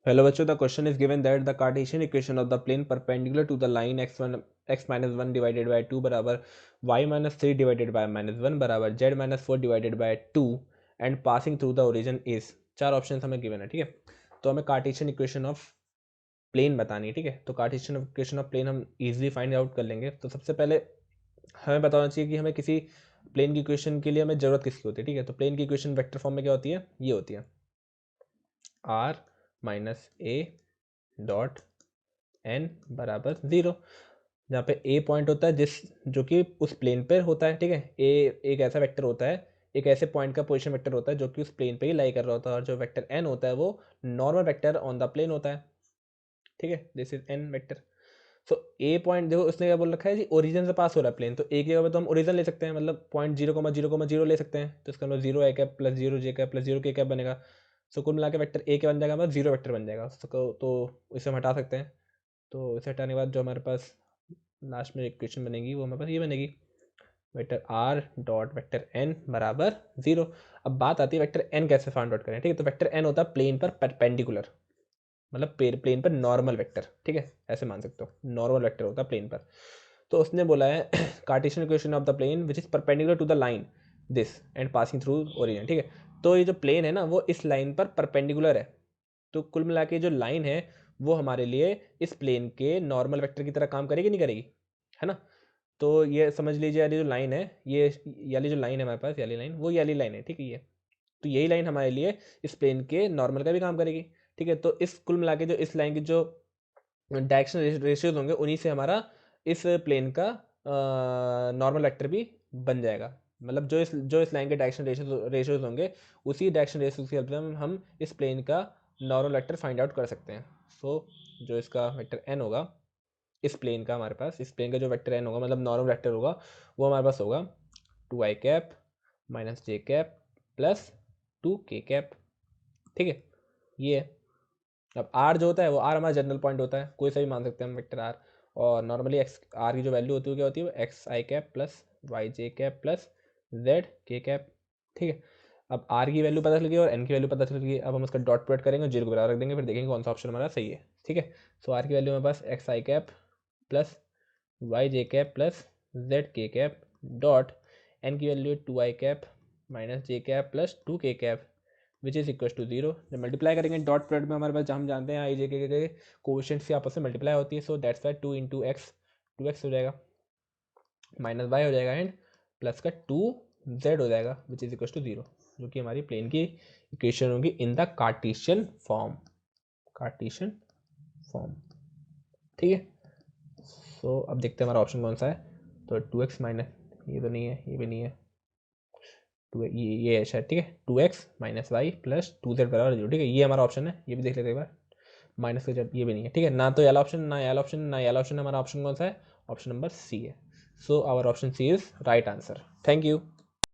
Hello बच्चों, the question is given that the Cartesian equation of the plane perpendicular to the line x minus one divided by two बराबर y minus three divided by minus one बराबर z minus four divided by two and passing through the origin is. चार option हमें given है, ठीक है। तो हमें Cartesian equation of plane बतानी है, ठीक है। तो कार्टेशियन इक्वेशन ऑफ प्लेन हम इजीली फाइंड आउट कर लेंगे। तो सबसे पहले हमें बताना चाहिए कि हमें किसी प्लेन की इक्वेशन के लिए हमें जरूरत किसकी होती है, ठीक है। तो प्लेन की इक्वेशन वेक्टर फॉर्म में क्या होती है, ये होती है r minus a dot n बराबर जीरो, जहाँ पे ए पॉइंट होता है जो कि उस प्लेन पर होता है, ठीक है। ए एक ऐसा वेक्टर होता है, एक ऐसे पॉइंट का पोजीशन वेक्टर होता है जो कि उस प्लेन पे ही लाई कर रहा होता है, और जो वेक्टर एन होता है वो normal vector on the plane होता है, ठीक है। This is n vector. So a point देखो, उसने क्या बोल रखा है जी, ओरिजिन से पास हो रहा है प्लेन, तो एक जगह पे तो हम ओरिजिन ले सकते हैं, मतलब पॉइंट जीरो जीरो ले सकते हैं। तो इसका मतलब zero A cap plus zero J cap plus zero के कैप बनेगा। सो कुल मिला के वैक्टर ए के बन जाएगा, मतलब जीरो वेक्टर बन जाएगा। तो इसे हम हटा सकते हैं। तो इसे हटाने के बाद जो हमारे पास लास्ट में इक्वेशन बनेगी वो हमारे पास ये बनेगी, vector r dot vector n बराबर जीरो। अब बात आती है वेक्टर एन कैसे फाइंड आउट करें, ठीक है। तो वेक्टर एन होता है प्लेन पर परपेंडिकुलर, मतलब प्लेन पर नॉर्मल वेक्टर, ठीक है, ऐसे मान सकते हो, नॉर्मल वेक्टर होता है प्लेन पर। तो उसने बोला है Cartesian equation of the plane which is perpendicular to the line this and passing through origin, ठीक है। तो ये जो प्लेन है ना वो इस लाइन पर परपेंडिकुलर है। तो कुल मिला के जो लाइन है वो हमारे लिए इस प्लेन के नॉर्मल वेक्टर की तरह काम करेगी नहीं करेगी, है ना। तो ये समझ लीजिए, वाली जो लाइन है, ये वाली जो लाइन है हमारे पास, वाली लाइन, वो वाली लाइन है, ठीक है। ये तो यही लाइन हमारे लिए इस प्लेन के नॉर्मल का भी काम करेगी, ठीक है। तो इस कुल मिला के जो इस लाइन की जो डायरेक्शन रेशियोज होंगे उन्हीं से हमारा इस प्लेन का नॉर्मल वेक्टर भी बन जाएगा। मतलब जो इस लाइन के डायरेक्शन रेशियोज होंगे उसी डायरेक्शन रेशियोज की हेल्प से हम इस प्लेन का नॉर्मल वेक्टर फाइंड आउट कर सकते हैं। सो जो इसका वेक्टर एन होगा इस प्लेन का, हमारे पास इस प्लेन का जो वेक्टर एन होगा, मतलब नॉर्मल वेक्टर होगा, वो हमारे पास होगा two i cap minus j cap plus two k cap, ठीक है। ये है। अब आर जो होता है वो आर हमारा जनरल पॉइंट होता है, कोई सा भी मान सकते हैं हम वेक्टर आर। और नॉर्मली एक्स आर की जो वैल्यू होती है क्या होती है, वो x i cap plus y j cap plus z k cap, ठीक है। अब आर की वैल्यू पता चल गई और एन की वैल्यू पता चल गई। अब हम उसका डॉट प्रोडक्ट करेंगे, जीरो को बराबर रख देंगे, फिर देखेंगे कौन सा ऑप्शन हमारा सही है, ठीक है। सो आर की वैल्यू हमारे पास x i cap plus y j cap plus z k cap dot n की value two i cap minus j cap plus two k cap which is equal to zero. जब multiply करेंगे dot product में हमारे पास, हम जानते हैं आई जे के coefficients की आपस में मल्टीप्लाई होती है। So that's why two into x, two x हो जाएगा, माइनस वाई हो जाएगा, एंड प्लस का टू जेड हो जाएगा which is equal to zero, जो कि हमारी प्लेन की इक्वेशन होगी in the Cartesian form, Cartesian form, ठीक है। सो अब देखते हैं हमारा ऑप्शन कौन सा है। तो टू एक्स माइनस, ये तो नहीं है, ये भी नहीं है, टू ये है शायद, ठीक है। Two x minus y plus two z बराबर जीरो, ठीक है, ये हमारा ऑप्शन है। ये भी देख लेते हैं एक बार, माइनस का जेड, ये भी नहीं है, ठीक है। ना तो याला ऑप्शन, ना याला ऑप्शन, ना याला ऑप्शन, हमारा ऑप्शन कौन सा है, ऑप्शन नंबर सी है। So our option C is right answer. Thank you.